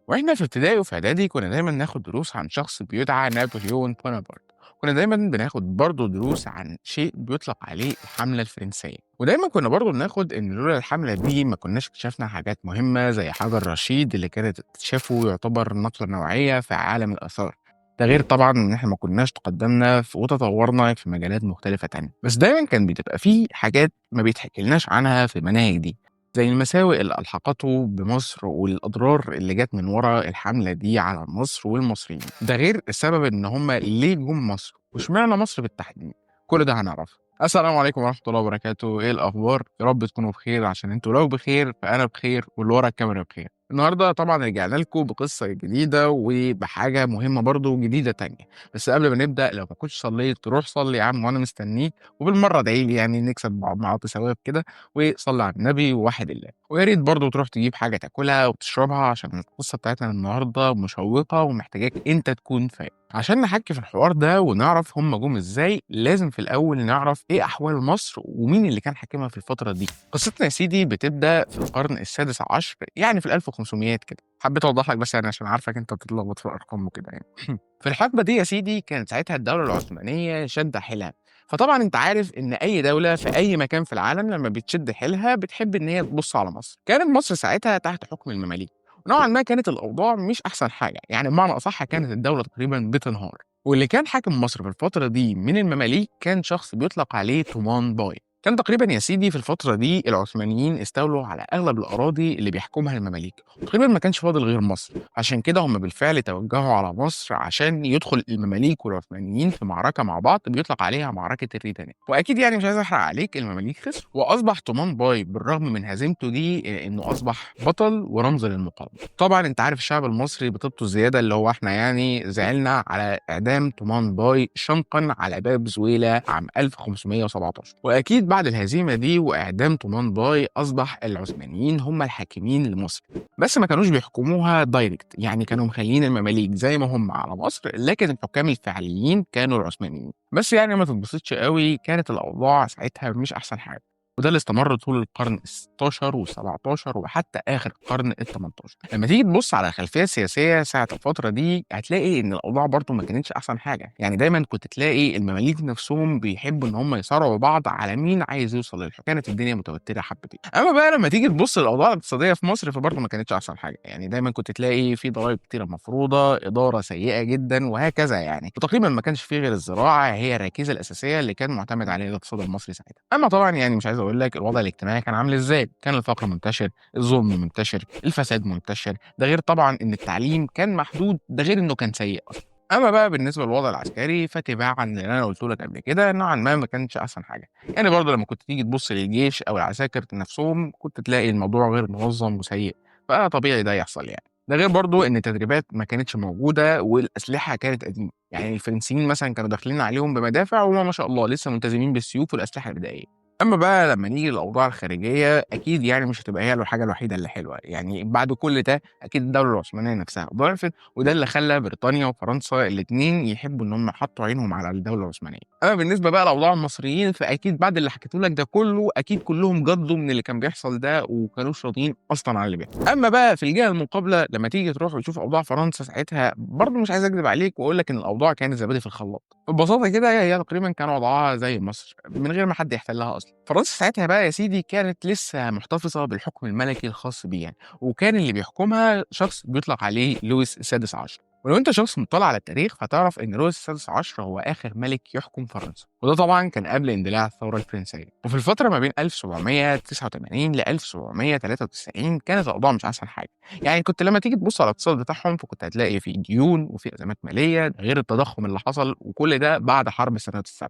واحنا في ابتدائي وفي اعدادي كنا دايما ناخد دروس عن شخص بيدعى نابليون بونابرت. كنا دايما بناخد برضه دروس عن شيء بيطلق عليه الحملة الفرنسية، ودايما كنا برضه بناخد ان لولا الحملة دي ما كناش اكتشفنا حاجات مهمة زي حجر رشيد اللي كانت اكتشافه يعتبر نقلة نوعية في عالم الآثار. ده غير طبعا ان احنا ما كناش تقدمنا وتطورنا في مجالات مختلفة تانية، بس دايما كان بتبقى في حاجات ما بيتحكيلناش عنها في المناهج دي، زي المساوئ اللي ألحقته بمصر والأضرار اللي جت من ورا الحملة دي على مصر والمصريين. ده غير السبب إن هم ليه جم مصر واشمعنى مصر بالتحديد. كل ده هنعرفه. السلام عليكم ورحمة الله وبركاته، إيه الأخبار؟ يا رب تكونوا بخير، عشان أنتوا لو بخير فأنا بخير واللي ورا الكاميرا بخير. النهارده طبعا رجعنا لكم بقصة جديدة وبحاجة مهمة برضو جديدة تانية. بس قبل ما نبدأ، لو ما كنتش صليت تروح صلي يا عم وأنا مستنيك، وبالمرة ادعي لي يعني نكسب مع بعض ثواب كده، وصلي على النبي ووحد الله. ويا ريت برضه تروح تجيب حاجة تاكلها وتشربها، عشان القصة بتاعتنا النهارده مشوقة ومحتاجاك أنت تكون فاهم. عشان نحكي في الحوار ده ونعرف هم جم ازاي، لازم في الأول نعرف ايه أحوال مصر ومين اللي كان حاكمها في الفترة دي. قصتنا يا سيدي بتبدأ في القرن السادس عشر، يعني في ال 1500 كده. حبيت أوضح لك بس يعني عشان عارفك أنت بتتلخبط في الأرقام وكده يعني. في الحقبة دي يا سيدي كانت ساعتها الدولة العثمانية شادة حيلها. فطبعا انت عارف ان اي دوله في اي مكان في العالم لما بتشد حيلها بتحب ان هي تبص على مصر. كانت مصر ساعتها تحت حكم المماليك، ونوعا ما كانت الاوضاع مش احسن حاجه، يعني بمعنى اصح كانت الدوله تقريبا بتنهار. واللي كان حاكم مصر في الفتره دي من المماليك كان شخص بيطلق عليه طومان باي. كان تقريبا يا سيدي في الفترة دي العثمانيين استولوا على أغلب الأراضي اللي بيحكمها المماليك، تقريبا ما كانش فاضل غير مصر. عشان كده هم بالفعل توجهوا على مصر عشان يدخل المماليك والعثمانيين في معركة مع بعض بيطلق عليها معركة الريدانية. وأكيد يعني مش عايز أحرق عليك، المماليك خسروا وأصبح طومان باي بالرغم من هزيمته دي إنه أصبح بطل ورمز للمقاومة. طبعا أنت عارف الشعب المصري بطيبته الزيادة اللي هو إحنا يعني زعلنا على إعدام طومان باي شنقا على باب زويلة عام 1517. وأكيد بعد الهزيمة دي وإعدام طومان باي أصبح العثمانيين هم الحاكمين لمصر، بس ما كانوش بيحكموها دايركت، يعني كانوا مخلين المماليك زي ما هم على مصر، لكن الحكام الفعليين كانوا العثمانيين بس. يعني ما تتبسطش قوي، كانت الأوضاع ساعتها مش أحسن حاجة. وده اللي استمر طول القرن ال 16 وال 17 وحتى آخر القرن ال 18. لما تيجي تبص على الخلفية السياسية ساعة الفترة دي هتلاقي إن الأوضاع برضه ما كانتش أحسن حاجة، يعني دايما كنت تلاقي المماليك نفسهم بيحبوا إن هم يصارعوا بعض على مين عايز يوصل للحكم. كانت الدنيا متوترة حبتين. أما بقى لما تيجي تبص للأوضاع الاقتصادية في مصر فبرضه ما كانتش أحسن حاجة، يعني دايما كنت تلاقي في ضرائب كتيرة مفروضة، إدارة سيئة جدا وهكذا يعني. وتقريبا ما كانش فيه غير الزراعة هي الركيزة الأساسية اللي كان معتمد عليها الاقتصاد المصري ساعتها. أما طبعا يعني مش عايز أقول لك الوضع الاجتماعي كان عامل إزاي. كان الفقر منتشر، الظلم منتشر، الفساد منتشر، ده غير طبعا إن التعليم كان محدود، ده غير إنه كان سيء أصلا. أما بقى بالنسبة للوضع العسكري فتباعا اللي أنا قلت لك قبل كده نوعا ما كانش أحسن حاجة. يعني برضه لما كنت تيجي تبص للجيش أو العساكر نفسهم كنت تلاقي الموضوع غير منظم وسيء، فطبيعي ده يحصل يعني. ده غير برضه إن التدريبات ما كانتش موجودة والأسلحة كانت قديمة، يعني الفرنسيين مثلا كانوا داخلين عليهم بمدافع وهم ما شاء الله لسه ملتزمين بالسيوف والأسلحة البدائية. أما بقى لما نيجي للأوضاع الخارجية أكيد يعني مش هتبقى هي الحاجة الوحيدة اللي حلوة، يعني بعد كل ده أكيد الدولة العثمانية نفسها ضعفت، وده اللي خلى بريطانيا وفرنسا الاتنين يحبوا إن هم يحطوا عينهم على الدولة العثمانية. أما بالنسبة بقى لأوضاع المصريين فأكيد بعد اللي حكيته لك ده كله أكيد كلهم جضوا من اللي كان بيحصل ده وكانوش راضيين أصلا على اللي بيحصل. أما بقى في الجهة المقابلة لما تيجي تروح وتشوف أوضاع فرنسا ساعتها برضه مش عايز أكذب عليك وأقول لك إن الأوضاع كانت زبادي في الخلاط. ببساطة كده هي تقريبا كان وضعها زي مصر من غير ما حد يحتلها أصلا. فرنسا ساعتها بقى يا سيدي كانت لسه محتفظة بالحكم الملكي الخاص بيها، وكان اللي بيحكمها شخص بيطلق عليه لويس السادس عشر. ولو انت شخص مطلع على التاريخ فتعرف ان لويس السادس عشر هو اخر ملك يحكم فرنسا، وده طبعا كان قبل اندلاع الثوره الفرنسيه. وفي الفتره ما بين 1789 ل 1793 كانت الاوضاع مش احسن حاجه، يعني كنت لما تيجي تبص على الاقتصاد بتاعهم فكنت هتلاقي في ديون وفي ازمات ماليه، ده غير التضخم اللي حصل، وكل ده بعد حرب سنه السبع.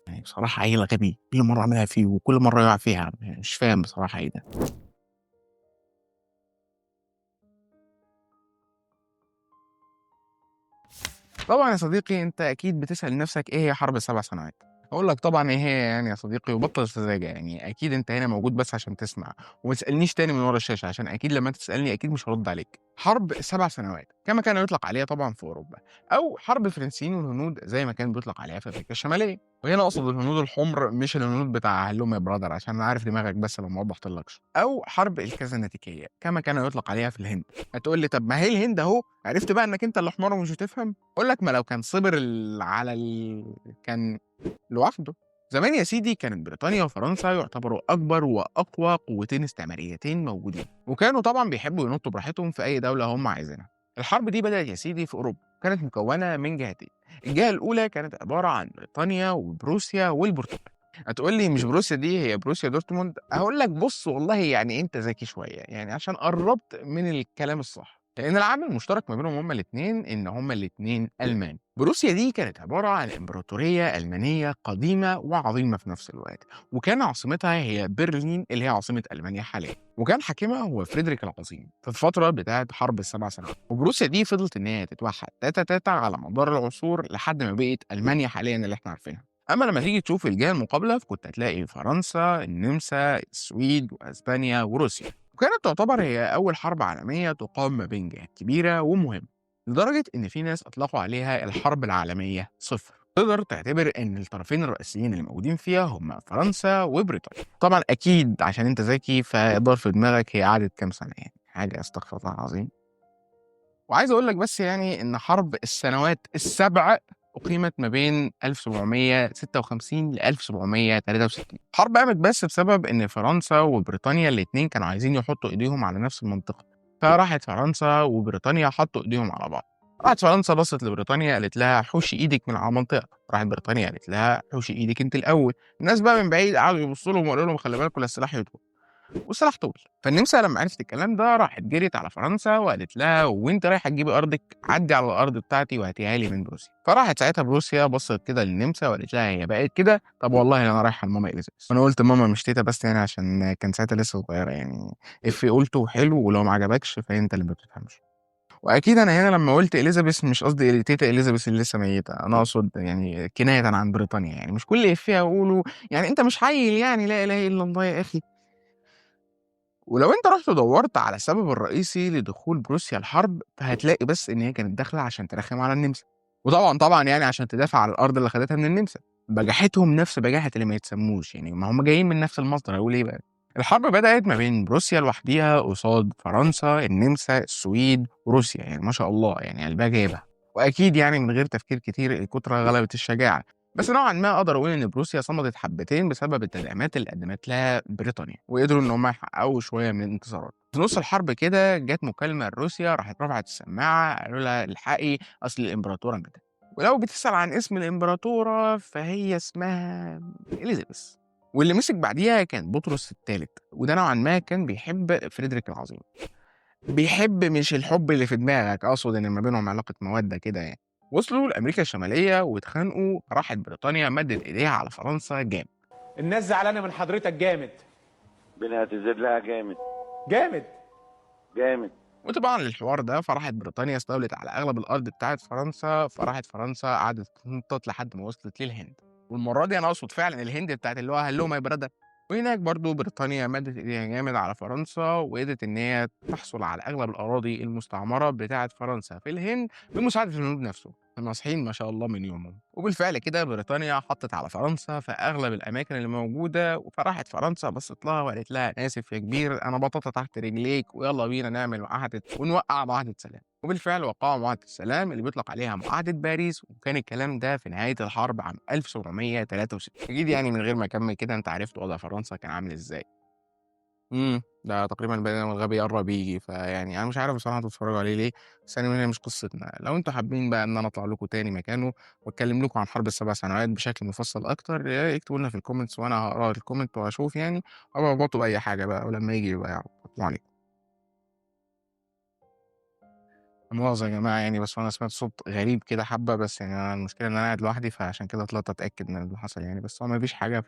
يعني بصراحة عيل غبي، كل مرة أعملها فيه وكل مرة يقع فيها، مش فاهم بصراحة إيه ده. طبعًا يا صديقي أنت أكيد بتسأل نفسك إيه هي حرب ال7 سنوات؟ هاقول لك طبعًا إيه هي يعني يا صديقي وبطّل سذاجة، يعني أكيد أنت هنا موجود بس عشان تسمع، وما تسألنيش تاني من ورا الشاشة عشان أكيد لمّا أنت تسألني أكيد مش هارُد عليك. حرب 7 سنوات كما كان يطلق عليها طبعًا في أوروبا، أو حرب الفرنسيين والهنود زي ما كان بيطلق عليها في أمريكا الشمالية، وهنا أقصد الهنود الحُمر مش الهنود بتاع هالوم يا برادر عشان أنا عارف دماغك بس لو ما وضحتلكش، أو حرب الكازاناتيكية كما كان يطلق عليها في الهند. هتقول لي طب ما هي الهند أهو، عرفت بقى إنك أنت اللي حمار ومش بتفهم؟ أقول لك ما لو كان صبر على كان لوحده. زمان يا سيدي كانت بريطانيا وفرنسا يعتبروا أكبر وأقوى قوتين استعماريتين موجودين، وكانوا طبعا بيحبوا ينطوا براحتهم في أي دولة هم عايزينها. الحرب دي بدأت يا سيدي في أوروبا، كانت مكونة من جهتين. الجهة الأولى كانت عبارة عن بريطانيا وبروسيا والبرتغال. هتقول لي مش بروسيا دي هي بروسيا دورتموند؟ هقول لك بص والله يعني أنت ذكي شوية، يعني عشان قربت من الكلام الصح، لأن العامل المشترك ما بينهم هما الاتنين إن هما الاتنين ألمان. بروسيا دي كانت عبارة عن إمبراطورية ألمانية قديمة وعظيمة في نفس الوقت، وكان عاصمتها هي برلين اللي هي عاصمة ألمانيا حاليا، وكان حاكمها هو فريدريك العظيم في الفترة بتاعة حرب السبع سنوات. وبروسيا دي فضلت إن هي تتوحد تاتا تاتا على مدار العصور لحد ما بقت ألمانيا حاليا اللي إحنا عارفينها. أما لما تيجي تشوف الجهة المقابلة فكنت هتلاقي فرنسا، النمسا، السويد وأسبانيا وروسيا. وكانت تعتبر هي أول حرب عالمية تقام ما بين جهات كبيرة ومهمة، لدرجة إن في ناس أطلقوا عليها الحرب العالمية صفر. تقدر تعتبر إن الطرفين الرئيسيين اللي موجودين فيها هما فرنسا وبريطانيا. طبعا أكيد عشان أنت ذكي فيقدر في دماغك هي قعدت كام سنة، يعني حاجة استغفر الله العظيم. وعايز أقول لك بس يعني إن حرب السنوات ال7 أُقيمت ما بين 1756 ل1763. الحرب قامت بس بسبب إن فرنسا وبريطانيا الاتنين كانوا عايزين يحطّوا إيديهم على نفس المنطقة، فراحت فرنسا وبريطانيا حطّوا إيديهم على بعض. راحت فرنسا بصّت لبريطانيا قالت لها حوشي إيدِك من على المنطقة، راحت بريطانيا قالت لها حوشي إيدِك أنتِ الأول. الناس بقى من بعيد قعدوا يبصّوا لهم وقالوا لهم خلّي بالكم لا السلاح يطول. والسلاح طول. فالنمسا لمّا عرفت الكلام ده راحت جريت على فرنسا وقالت لها: "وأنتِ رايحة تجيبي أرضِك عدّي على الأرض بتاعتي وهاتيها لي من روسيا." فراحت ساعتها بروسيا بصّت كده للنمسا وقالت لها: "هي بقت كده؟ طب والله أنا رايحة لماما إليزابيث." وأنا قُلت ماما مش تيتة بس يعني عشان كان ساعتها لسه صغيرة يعني، إفيه قُلته حلو ولو ما عجبكش فأنت اللي ما بتفهمش. وأكيد أنا هنا لمّا قُلت إليزابيث مش قصدي تيتة إليزابيث اللي لسه ميتة، أنا أقصد يعني كنايةً عن بريطانيا يعني، مش كل إفيه أقوله يعني أنت مش عيّل يعني لا إله إلا الله يا أخي. ولو أنت رُحت ودوّرت على السبب الرئيسي لدخول بروسيا الحرب، فهتلاقي بس إن هي كانت داخلة عشان ترخّم على النمسا، وطبعًا يعني عشان تدافع عن الأرض اللي خدتها من النمسا. بجاحتهم نفس بجاحة اللي ما يتسمّوش، يعني ما هم جايين من نفس المصدر هاقول إيه بقى. الحرب بدأت ما بين بروسيا لوحديها قصاد فرنسا، النمسا، السويد، وروسيا، يعني ما شاء الله يعني قلبها جايبها. وأكيد يعني من غير تفكير كتير الكُترة غلبت الشجاعة. بس نوعًا ما أقدر أقول إن بروسيا صمدت حبتين بسبب التدعيمات اللي قدمت لها بريطانيا، وقدروا إن هم يحققوا شوية من الانتصارات. في نُص الحرب كده جات مكالمة لروسيا راحت رفعت السماعة قالوا لها الحقي أصل الإمبراطورة ماتت، ولو بتسأل عن اسم الإمبراطورة فهي اسمها إليزابيث. واللي مسك بعديها كان بطرس التالت، وده نوعًا ما كان بيحب فريدريك العظيم. بيحب مش الحب اللي في دماغك، أقصد إن ما بينهم علاقة مودة كده يعني. وصلوا لأمريكا الشمالية واتخانقوا، راحت بريطانيا مدت إيديها على فرنسا جامد. الناس زعلانه من حضرتك جامد. بنعتذر لها جامد. جامد. جامد. وطبعًا للحوار ده فراحت بريطانيا استولت على أغلب الأرض بتاعة فرنسا، فراحت فرنسا قعدت تتنطط لحد ما وصلت للهند. والمرة دي أنا أقصد فعلًا الهند بتاعة اللي هو هلّو ماي براذر. وهناك برضه بريطانيا مدت إيديها جامد على فرنسا، وقدرت إن هي تحصل على أغلب الأراضي المستعمرة بتاعة فرنسا في الهند بمساعدة الهنود نفسهم. ناصحين ما شاء الله من يومهم. وبالفعل كده بريطانيا حطت على فرنسا في أغلب الأماكن اللي موجودة، فراحت فرنسا بصت لها وقالت لها أنا آسف يا كبير أنا بطاطا تحت رجليك ويلا بينا نعمل معاهدة ونوقع معاهدة سلام. وبالفعل وقعوا معاهدة السلام اللي بيطلق عليها معاهدة باريس، وكان الكلام ده في نهاية الحرب عام 1763. أكيد يعني من غير ما أكمل كده أنت عرفت وضع فرنسا كان عامل إزاي. ده تقريبًا البني آدم الغبي قرّب ييجي، فيعني أنا مش عارف بصراحة أنتم بتتفرّجوا عليه ليه، بس يعني هي مش قصتنا. لو أنتم حابين بقى إن أنا أطلع لكم تاني مكانه وأتكلّم لكم عن حرب ال7 سنوات بشكل مفصّل أكتر، اكتبوا لنا في الcomments وأنا هاقرا الcomment وهاشوف يعني، أو اربطوا بأي حاجة بقى ولمّا ييجي يبقى يعرض. السلام عليكم. لا مؤاخذة يا جماعة يعني بس هو أنا سمعت صوت غريب كده حبّة، بس يعني أنا المشكلة إن أنا قاعد لوحدي فعشان كده طلعت أتأكد من اللي حصل يعني، بس هو ما فيش حاجة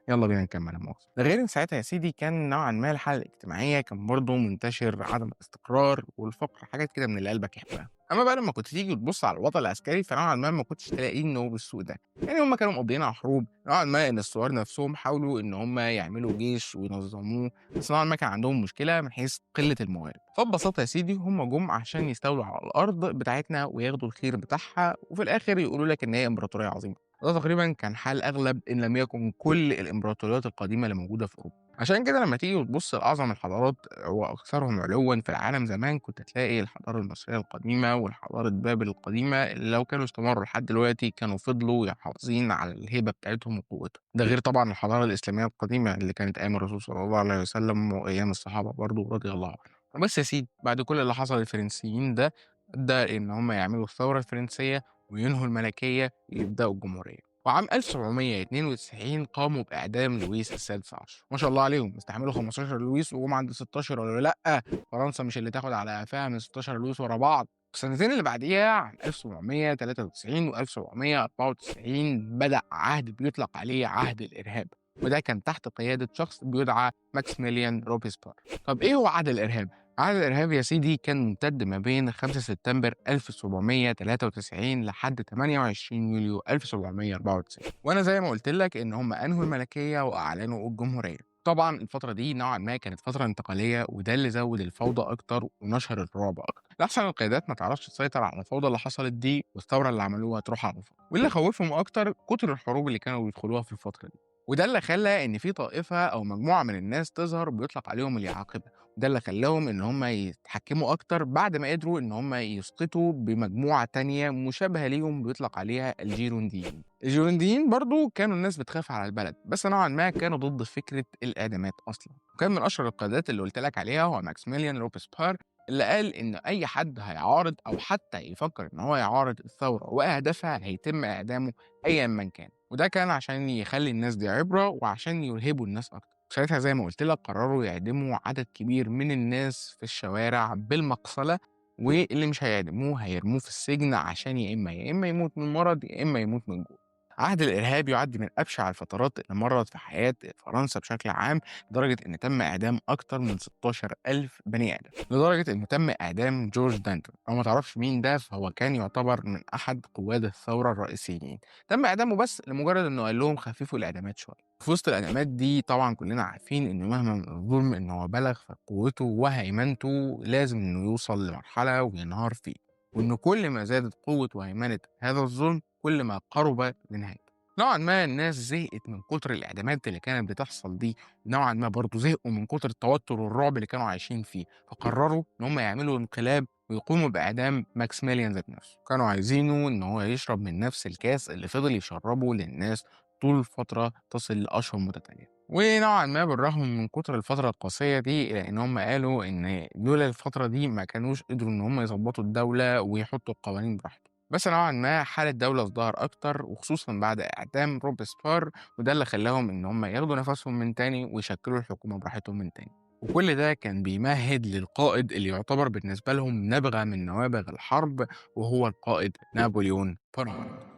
يالّا بينا نكمّل لا مؤاخذة. ده غير إن ساعتها يا سيدي كان نوعًا ما الحالة الاجتماعية كان برضه منتشر عدم الاستقرار والفقر، حاجات كده من اللي قلبك يحبها. أما بقى لمّا كنت تيجي تبُص على الوضع العسكري فنوعًا ما كنتش تلاقيه إن هو بالسوء ده، يعني هم كانوا مقضيينها حروب، نوعًا ما إن الثوار نفسهم حاولوا إن هم يعملوا جيش وينظموه، بس نوعًا ما كان عندهم مشكلة من حيث قلة الموارد، فببساطة يا سيدي هم جُم عشان يستولوا على الأرض بتاعتنا وياخدوا الخير بتاعها، وفي الآخر يقولوا لك إن هي إمبراطورية عظيمة. ده تقريبًا كان حال أغلب إن لم يكن كل الإمبراطوريات القديمة اللي موجودة في أوروبا. عشان كده لمّا تيجي وتبُص لأعظم الحضارات وأكثرهم علوًا في العالم زمان، كنت تلاقي الحضارة المصرية القديمة وحضارة بابل القديمة اللي لو كانوا استمروا لحد دلوقتي كانوا فضلوا محافظين على الهيبة بتاعتهم وقوتهم. ده غير طبعًا الحضارة الإسلامية القديمة اللي كانت أيام الرسول صلى الله عليه وسلم وأيام الصحابة برضه رضي الله عنهم. بس يا سيدي بعد كل اللي حصل للفرنسيين ده، أدى إن هم يعملوا الثورة الفرنسية وينهوا الملكية ويبدأوا الجمهورية. وعام 1792 قاموا بإعدام لويس السادس عشر، ما شاء الله عليهم استحملوا 15 لويس وجم عند 16 قالوا لأ، فرنسا مش اللي تاخد على قفاها من 16 لويس ورا بعض. السنتين اللي بعديها عام 1793 و1794 بدأ عهد بيطلق عليه عهد الإرهاب، وده كان تحت قيادة شخص بيدعى ماكسيميليان روبسبير. طب إيه هو عهد الإرهاب؟ عهد الإرهاب يا سيدي كان ممتد ما بين 5 سبتمبر 1793 لحد 28 يوليو 1794، وأنا زي ما قلت لك إن هم أنهوا الملكية وأعلنوا الجمهورية. طبعا الفترة دي نوعا ما كانت فترة انتقالية، وده اللي زود الفوضى أكتر ونشر الرعب أكتر، لأحسن القيادات ما تعرفش تسيطر على الفوضى اللي حصلت دي والثورة اللي عملوها تروح على الفوضى، واللي خوفهم أكتر كتر الحروب اللي كانوا بيدخلوها في الفترة دي. وده اللي خلى إن في طائفة أو مجموعة من الناس تظهر بيطلق عليهم اليعاقبة، ده اللي خلاهم إن هم يتحكموا أكتر بعد ما قدروا إن هم يسقطوا بمجموعة تانية مشابهة ليهم بيطلق عليها الجيرونديين. الجيرونديين برضو كانوا الناس بتخاف على البلد، بس نوعا ما كانوا ضد فكرة الإعدامات أصلا. وكان من أشهر القيادات اللي قلت لك عليها هو ماكسيميليان روبسبير، اللي قال إن أي حد هيعارض أو حتى يفكر إن هو يعارض الثورة وأهدافها هيتم إعدامه أيا من كان، وده كان عشان يخلي الناس دي عبرة وعشان يرهبوا الناس أكتر. ساعتها زي ما قلت لك قرروا يعدموا عدد كبير من الناس في الشوارع بالمقصلة، واللي مش هيعدموه هيرموه في السجن عشان يا إما يموت من مرض يا إما يموت من جوع. عهد الإرهاب يعد من أبشع الفترات اللي مرت في حياة فرنسا بشكل عام، لدرجة إن تم إعدام أكتر من 16,000 بني آدم، لدرجة إنه تم إعدام جورج دانتون. لو ما تعرفش مين ده فهو كان يعتبر من أحد قواد الثورة الرئيسيين، تم إعدامه بس لمجرد إنه قال لهم خففوا الإعدامات شوية. في وسط الأزمات دي طبعًا كلنا عارفين إن مهما من الظلم إن هو بلغ فقوته وهيمنته لازم إنه يوصل لمرحلة وينهار فيه، وإن كل ما زادت قوة وهيمنة هذا الظلم كل ما قرب لنهايته. نوعًا ما الناس زهقت من كتر الإعدامات اللي كانت بتحصل دي، ونوعًا ما برضه زهقوا من كتر التوتر والرعب اللي كانوا عايشين فيه، فقرروا إن هم يعملوا انقلاب ويقوموا بإعدام ماكسيميليان ذات نفسه. كانوا عايزينه إن هو يشرب من نفس الكاس اللي فضل يشربه للناس طول فترة تصل لأشهر متتالية. ونوعًا ما بالرغم من كتر الفترة القاسية دي إلا إن هم قالوا إن لولا الفترة دي ما كانوش قدروا إن هم يضبطوا الدولة ويحطوا القوانين براحتهم. بس نوعًا ما حال الدولة ازدهر أكتر وخصوصًا بعد إعدام روبسبير، وده اللي خلاهم إن هم ياخدوا نفسهم من تاني ويشكلوا الحكومة براحتهم من تاني. وكل ده كان بيمهد للقائد اللي يعتبر بالنسبة لهم نابغة من نوابغ الحرب، وهو القائد نابليون بونابرت.